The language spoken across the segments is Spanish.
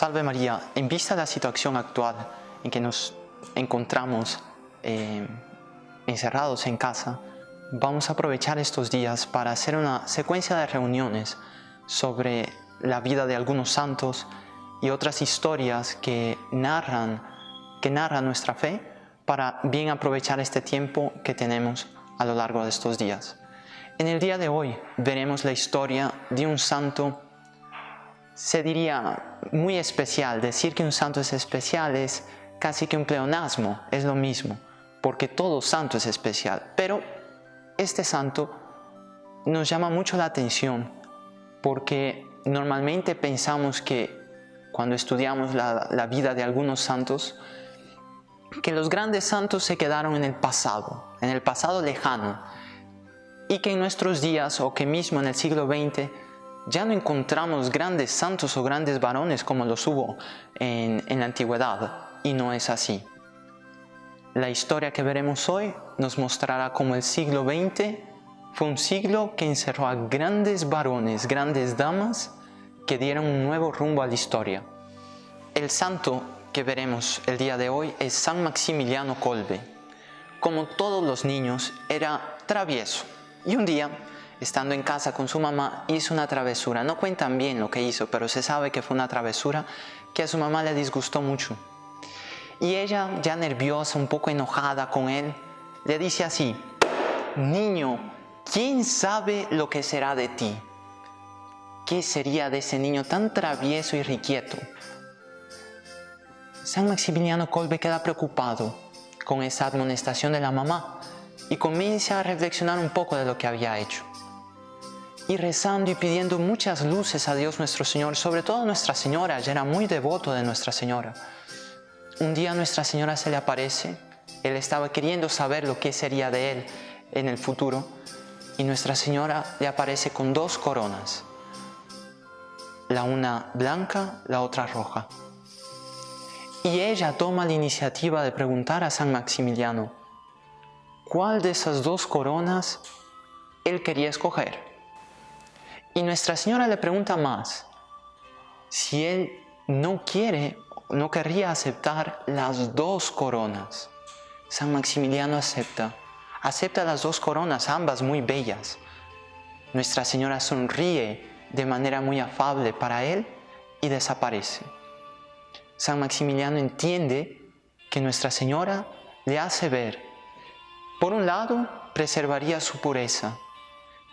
Salve María, en vista de la situación actual en que nos encontramos encerrados en casa, vamos a aprovechar estos días para hacer una secuencia de reuniones sobre la vida de algunos santos y otras historias que narran nuestra fe para bien aprovechar este tiempo que tenemos a lo largo de estos días. En el día de hoy veremos la historia de un santo, se diría muy especial. Decir que un santo es especial es casi que un pleonasmo, es lo mismo, porque todo santo es especial. Pero este santo nos llama mucho la atención porque normalmente pensamos que cuando estudiamos la vida de algunos santos, que los grandes santos se quedaron en el pasado lejano, y que en nuestros días o que mismo en el siglo XX ya no encontramos grandes santos o grandes varones como los hubo en la antigüedad, y no es así. La historia que veremos hoy nos mostrará cómo el siglo XX fue un siglo que encerró a grandes varones, grandes damas que dieron un nuevo rumbo a la historia. El santo que veremos el día de hoy es San Maximiliano Kolbe. Como todos los niños, era travieso y un día, estando en casa con su mamá, hizo una travesura. No cuentan bien lo que hizo, pero se sabe que fue una travesura que a su mamá le disgustó mucho. Y ella, ya nerviosa, un poco enojada con él, le dice así: «Niño, ¿quién sabe lo que será de ti?» ¿Qué sería de ese niño tan travieso y irrequieto? San Maximiliano Kolbe queda preocupado con esa admonestación de la mamá y comienza a reflexionar un poco de lo que había hecho. Y rezando y pidiendo muchas luces a Dios nuestro Señor, sobre todo Nuestra Señora, ya era muy devoto de Nuestra Señora. Un día Nuestra Señora se le aparece, él estaba queriendo saber lo que sería de él en el futuro, y Nuestra Señora le aparece con dos coronas, la una blanca, la otra roja. Y ella toma la iniciativa de preguntar a San Maximiliano cuál de esas dos coronas él quería escoger. Y Nuestra Señora le pregunta más, si él no querría aceptar las dos coronas. San Maximiliano acepta las dos coronas, ambas muy bellas. Nuestra Señora sonríe de manera muy afable para él y desaparece. San Maximiliano entiende que Nuestra Señora le hace ver, por un lado, preservaría su pureza,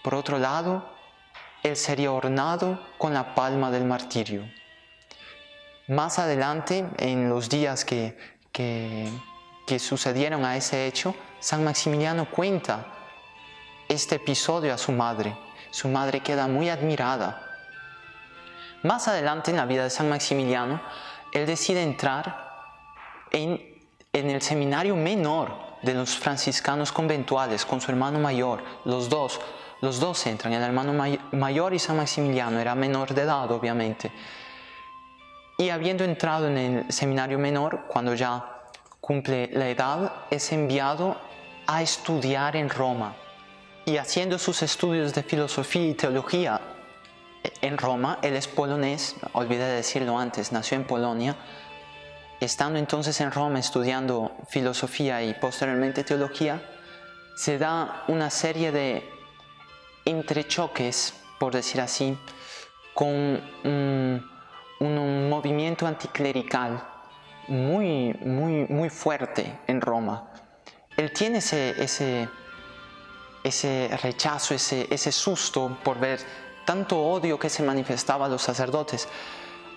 por otro lado, él sería ornado con la palma del martirio. Más adelante, en los días que sucedieron a ese hecho, San Maximiliano cuenta este episodio a su madre. Su madre queda muy admirada. Más adelante en la vida de San Maximiliano, él decide entrar en el seminario menor de los franciscanos conventuales con su hermano mayor. Los dos entran, el hermano mayor y San Maximiliano. Era menor de edad, obviamente. Y habiendo entrado en el seminario menor, cuando ya cumple la edad, es enviado a estudiar en Roma. Y haciendo sus estudios de filosofía y teología en Roma, él es polonés, olvidé decirlo antes, nació en Polonia. Estando entonces en Roma estudiando filosofía y posteriormente teología, se da una serie de entrechoques, por decir así, con un movimiento anticlerical muy fuerte en Roma. Él tiene ese rechazo, ese susto por ver tanto odio que se manifestaba a los sacerdotes.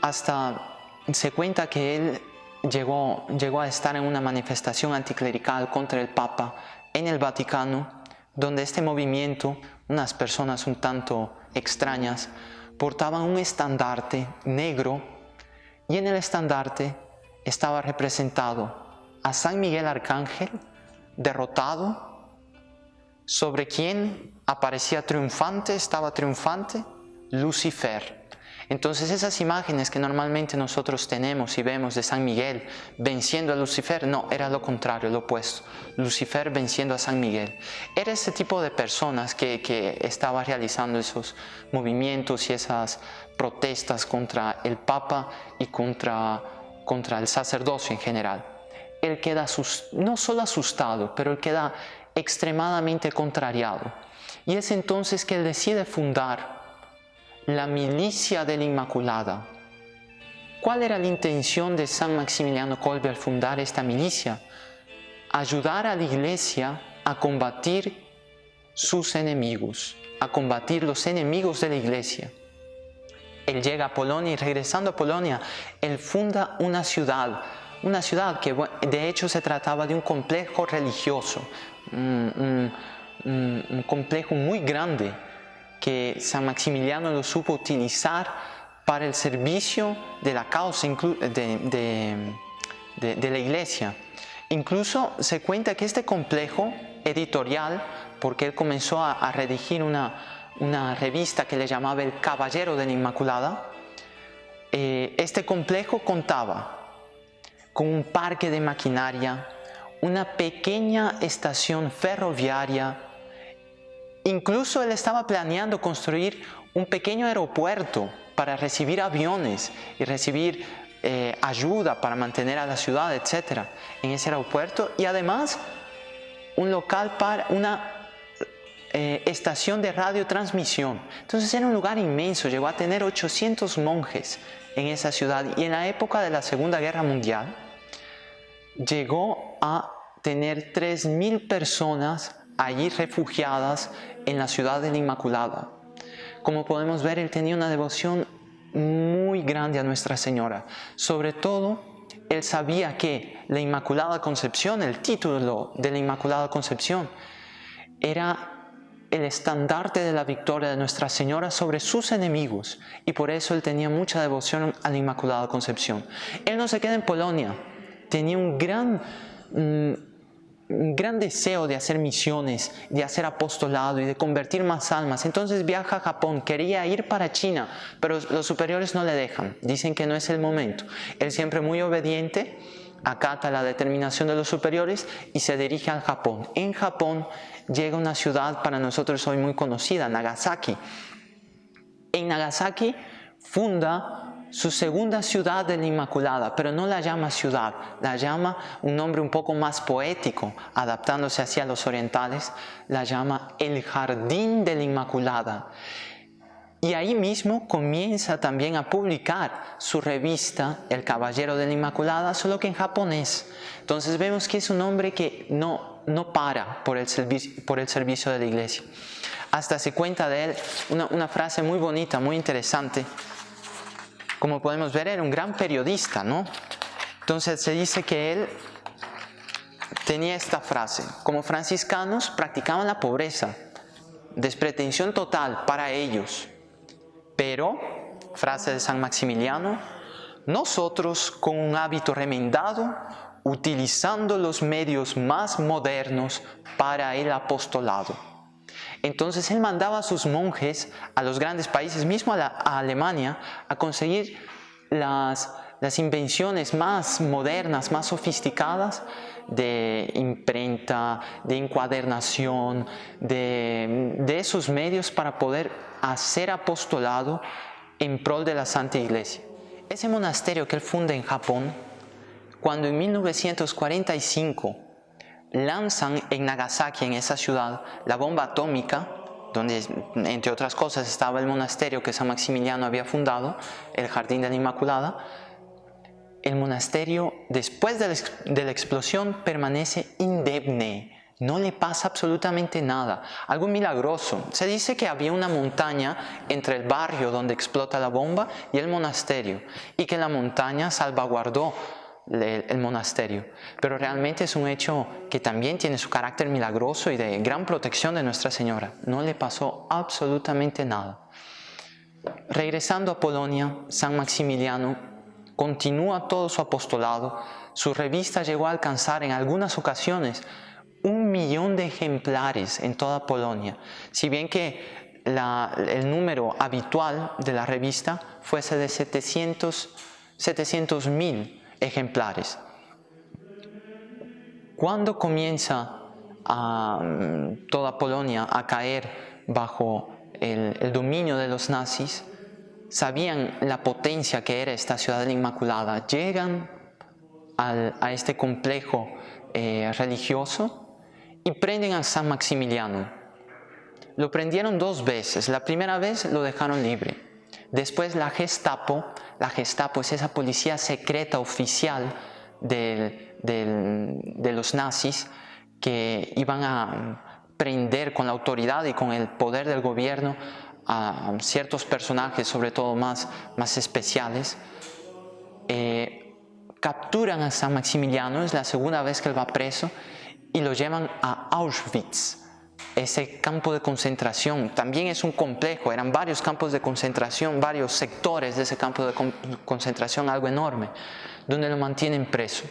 Hasta se cuenta que él llegó a estar en una manifestación anticlerical contra el Papa en el Vaticano, donde este movimiento, unas personas un tanto extrañas, portaban un estandarte negro y en el estandarte estaba representado a San Miguel Arcángel derrotado, sobre quien estaba triunfante, Lucifer. Entonces esas imágenes que normalmente nosotros tenemos y vemos de San Miguel venciendo a Lucifer, no, era lo contrario, lo opuesto. Lucifer venciendo a San Miguel. Era este tipo de personas que estaba realizando esos movimientos y esas protestas contra el Papa y contra el sacerdocio en general. Él queda no solo asustado, pero él queda extremadamente contrariado. Y es entonces que él decide fundar la milicia de la Inmaculada. ¿Cuál era la intención de San Maximiliano Kolbe al fundar esta milicia? Ayudar a la Iglesia a combatir sus enemigos, a combatir los enemigos de la Iglesia. Él llega a Polonia y regresando a Polonia, él funda una ciudad que de hecho se trataba de un complejo religioso, un complejo muy grande que San Maximiliano lo supo utilizar para el servicio de la causa de la Iglesia. Incluso se cuenta que este complejo editorial, porque él comenzó a redigir una revista que le llamaba El Caballero de la Inmaculada, este complejo contaba con un parque de maquinaria, una pequeña estación ferroviaria. Incluso él estaba planeando construir un pequeño aeropuerto para recibir aviones y recibir ayuda para mantener a la ciudad, etc. en ese aeropuerto, y además un local para una estación de radiotransmisión. Entonces era un lugar inmenso, llegó a tener 800 monjes en esa ciudad, y en la época de la Segunda Guerra Mundial llegó a tener 3.000 personas allí refugiadas en la ciudad de la Inmaculada. Como podemos ver, él tenía una devoción muy grande a Nuestra Señora. Sobre todo, él sabía que la Inmaculada Concepción, el título de la Inmaculada Concepción, era el estandarte de la victoria de Nuestra Señora sobre sus enemigos, y por eso él tenía mucha devoción a la Inmaculada Concepción. Él no se queda en Polonia, tenía un gran deseo de hacer misiones, de hacer apostolado y de convertir más almas. Entonces viaja a Japón, quería ir para China, pero los superiores no le dejan, dicen que no es el momento. Él, siempre muy obediente, acata la determinación de los superiores y se dirige al Japón. En Japón llega a una ciudad para nosotros hoy muy conocida, Nagasaki. En Nagasaki funda su segunda ciudad de la Inmaculada, pero no la llama ciudad, la llama un nombre un poco más poético, adaptándose hacia los orientales, la llama el Jardín de la Inmaculada. Y ahí mismo comienza también a publicar su revista El Caballero de la Inmaculada, solo que en japonés. Entonces vemos que es un hombre que no para por el servicio de la Iglesia. Hasta se cuenta de él una frase muy bonita, muy interesante. Como podemos ver, era un gran periodista, ¿no? Entonces se dice que él tenía esta frase: como franciscanos practicaban la pobreza, despretensión total para ellos. Pero, frase de San Maximiliano, nosotros con un hábito remendado, utilizando los medios más modernos para el apostolado. Entonces él mandaba a sus monjes a los grandes países, mismo a Alemania, a conseguir las invenciones más modernas, más sofisticadas de imprenta, de encuadernación, de esos medios para poder hacer apostolado en prol de la Santa Iglesia. Ese monasterio que él funda en Japón, cuando en 1945 lanzan en Nagasaki, en esa ciudad, la bomba atómica, donde entre otras cosas estaba el monasterio que San Maximiliano había fundado, el Jardín de la Inmaculada, el monasterio después de la explosión permanece indemne, no le pasa absolutamente nada, algo milagroso. Se dice que había una montaña entre el barrio donde explota la bomba y el monasterio, y que la montaña salvaguardó el monasterio, pero realmente es un hecho que también tiene su carácter milagroso y de gran protección de Nuestra Señora. No le pasó absolutamente nada. Regresando a Polonia, San Maximiliano continúa todo su apostolado. Su revista llegó a alcanzar en algunas ocasiones 1 millón de ejemplares en toda Polonia. Si bien que el número habitual de la revista fuese de 700.000 ejemplares. Cuando comienza toda Polonia a caer bajo el dominio de los nazis, sabían la potencia que era esta ciudad de la Inmaculada. Llegan a este complejo religioso y prenden a San Maximiliano. Lo prendieron 2 veces. La primera vez lo dejaron libre. Después la Gestapo es esa policía secreta oficial de los nazis que iban a prender con la autoridad y con el poder del gobierno a ciertos personajes, sobre todo más especiales. Capturan a San Maximiliano, es la segunda vez que él va preso, y lo llevan a Auschwitz, ese campo de concentración. También es un complejo, eran varios campos de concentración, varios sectores de ese campo de concentración, algo enorme, donde lo mantienen preso.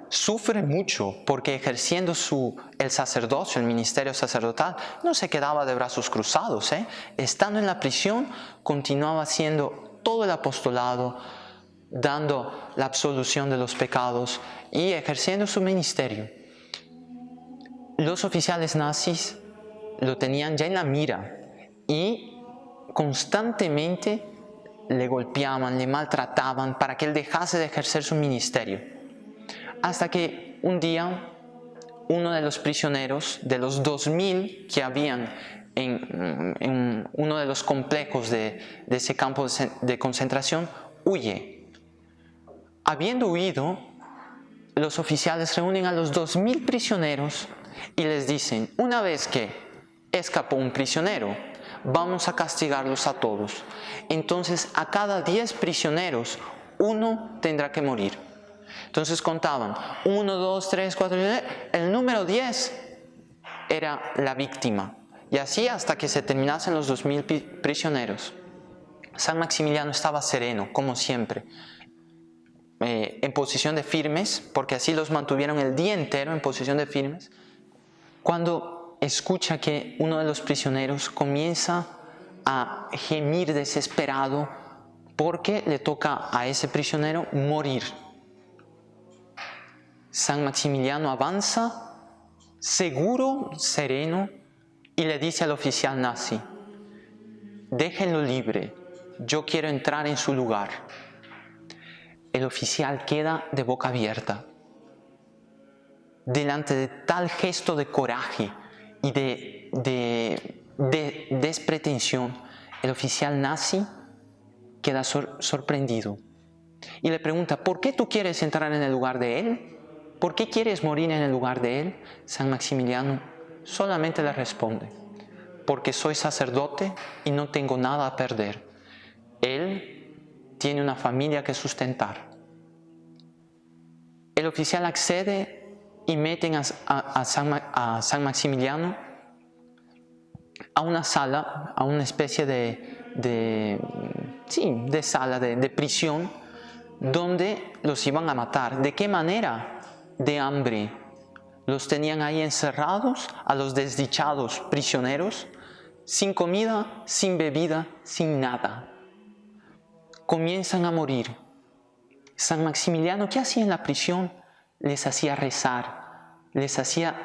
Sufre mucho porque ejerciendo el sacerdocio, el ministerio sacerdotal, no se quedaba de brazos cruzados. Estando en la prisión, continuaba haciendo todo el apostolado, dando la absolución de los pecados y ejerciendo su ministerio. Los oficiales nazis lo tenían ya en la mira y constantemente le golpeaban, le maltrataban para que él dejase de ejercer su ministerio. Hasta que un día uno de los prisioneros, de los 2.000 que habían en uno de los complejos de ese campo de concentración, huye. Habiendo huido, los oficiales reúnen a los 2.000 prisioneros y les dicen: una vez que escapó un prisionero, vamos a castigarlos a todos. Entonces, a cada 10 prisioneros, uno tendrá que morir. Entonces contaban 1, 2, 3, 4, el número 10 era la víctima. Y así hasta que se terminasen los 2.000 prisioneros. San Maximiliano estaba sereno, como siempre, en posición de firmes, porque así los mantuvieron el día entero en posición de firmes, cuando escucha que uno de los prisioneros comienza a gemir desesperado porque le toca a ese prisionero morir. San Maximiliano avanza, seguro, sereno, y le dice al oficial nazi: déjenlo libre, yo quiero entrar en su lugar. El oficial queda de boca abierta. Delante de tal gesto de coraje y de despretensión, el oficial nazi queda sorprendido y le pregunta: ¿por qué tú quieres entrar en el lugar de él? ¿Por qué quieres morir en el lugar de él? San Maximiliano solamente le responde: porque soy sacerdote y no tengo nada a perder. Él tiene una familia que sustentar. El oficial accede y meten a San Maximiliano a una sala, a una especie de sala, de prisión, donde los iban a matar. ¿De qué manera? De hambre. Los tenían ahí encerrados, a los desdichados prisioneros, sin comida, sin bebida, sin nada. Comienzan a morir. San Maximiliano, ¿qué hacía en la prisión? Les hacía rezar, les hacía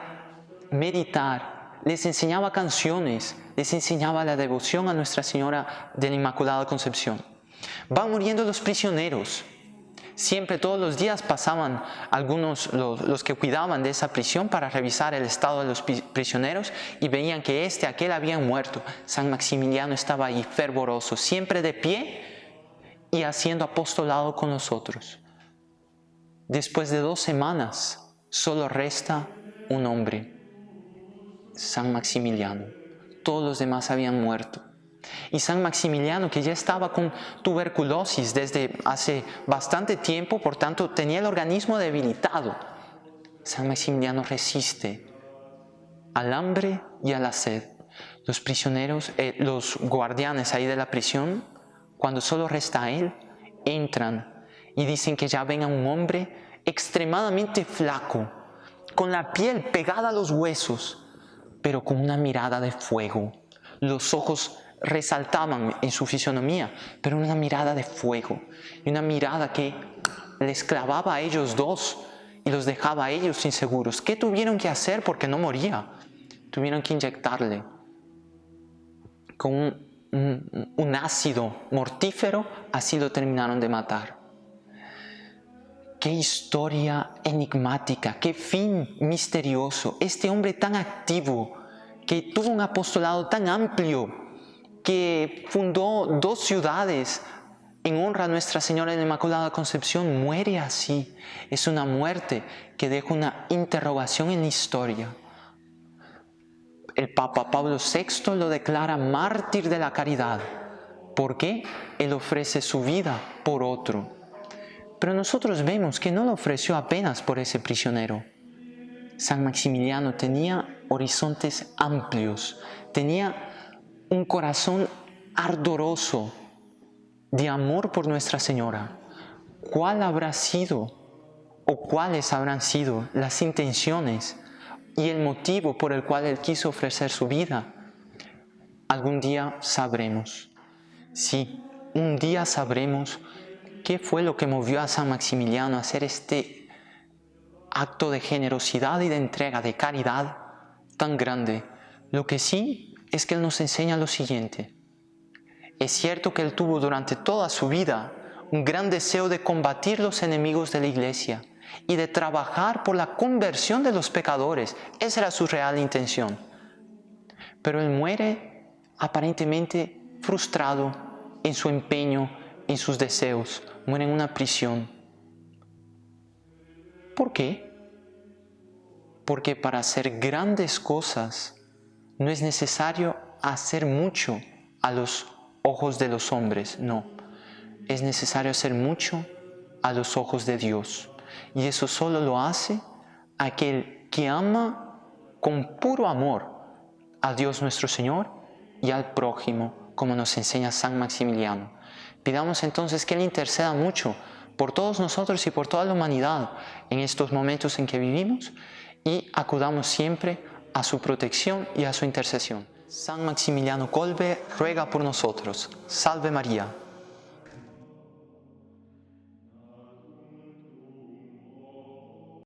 meditar, les enseñaba canciones, les enseñaba la devoción a Nuestra Señora de la Inmaculada Concepción. Van muriendo los prisioneros. Siempre, todos los días pasaban algunos, los que cuidaban de esa prisión, para revisar el estado de los prisioneros, y veían que aquel habían muerto. San Maximiliano estaba ahí fervoroso, siempre de pie y haciendo apostolado con los otros. Después de 2 semanas, solo resta un hombre, San Maximiliano. Todos los demás habían muerto. Y San Maximiliano, que ya estaba con tuberculosis desde hace bastante tiempo, por tanto tenía el organismo debilitado, San Maximiliano resiste al hambre y a la sed. Los prisioneros, los guardianes ahí de la prisión, cuando solo resta él, entran y dicen que ya ven a un hombre extremadamente flaco, con la piel pegada a los huesos, pero con una mirada de fuego. Los ojos resaltaban en su fisonomía, pero una mirada de fuego, y una mirada que les clavaba a ellos dos y los dejaba a ellos inseguros. ¿Qué tuvieron que hacer porque no moría? Tuvieron que inyectarle con un ácido mortífero, así lo terminaron de matar. Qué historia enigmática, qué fin misterioso. Este hombre tan activo, que tuvo un apostolado tan amplio, que fundó 2 ciudades en honra a Nuestra Señora de la Inmaculada Concepción, muere así. Es una muerte que deja una interrogación en la historia. El Papa Pablo VI lo declara mártir de la caridad. ¿Por qué? Él ofrece su vida por otro. Pero nosotros vemos que no lo ofreció apenas por ese prisionero. San Maximiliano tenía horizontes amplios, tenía un corazón ardoroso de amor por Nuestra Señora. ¿Cuál habrá sido o cuáles habrán sido las intenciones y el motivo por el cual él quiso ofrecer su vida? Algún día sabremos. Sí, un día sabremos qué fue lo que movió a San Maximiliano a hacer este acto de generosidad y de entrega, de caridad tan grande. Lo que sí es que él nos enseña lo siguiente. Es cierto que él tuvo durante toda su vida un gran deseo de combatir los enemigos de la Iglesia y de trabajar por la conversión de los pecadores. Esa era su real intención. Pero él muere aparentemente frustrado en su empeño, en sus deseos. Muere en una prisión. ¿Por qué? Porque para hacer grandes cosas no es necesario hacer mucho a los ojos de los hombres, no. Es necesario hacer mucho a los ojos de Dios. Y eso solo lo hace aquel que ama con puro amor a Dios nuestro Señor y al prójimo, como nos enseña San Maximiliano. Pidamos entonces que Él interceda mucho por todos nosotros y por toda la humanidad en estos momentos en que vivimos, y acudamos siempre a su protección y a su intercesión. San Maximiliano Kolbe ruega por nosotros. Salve María.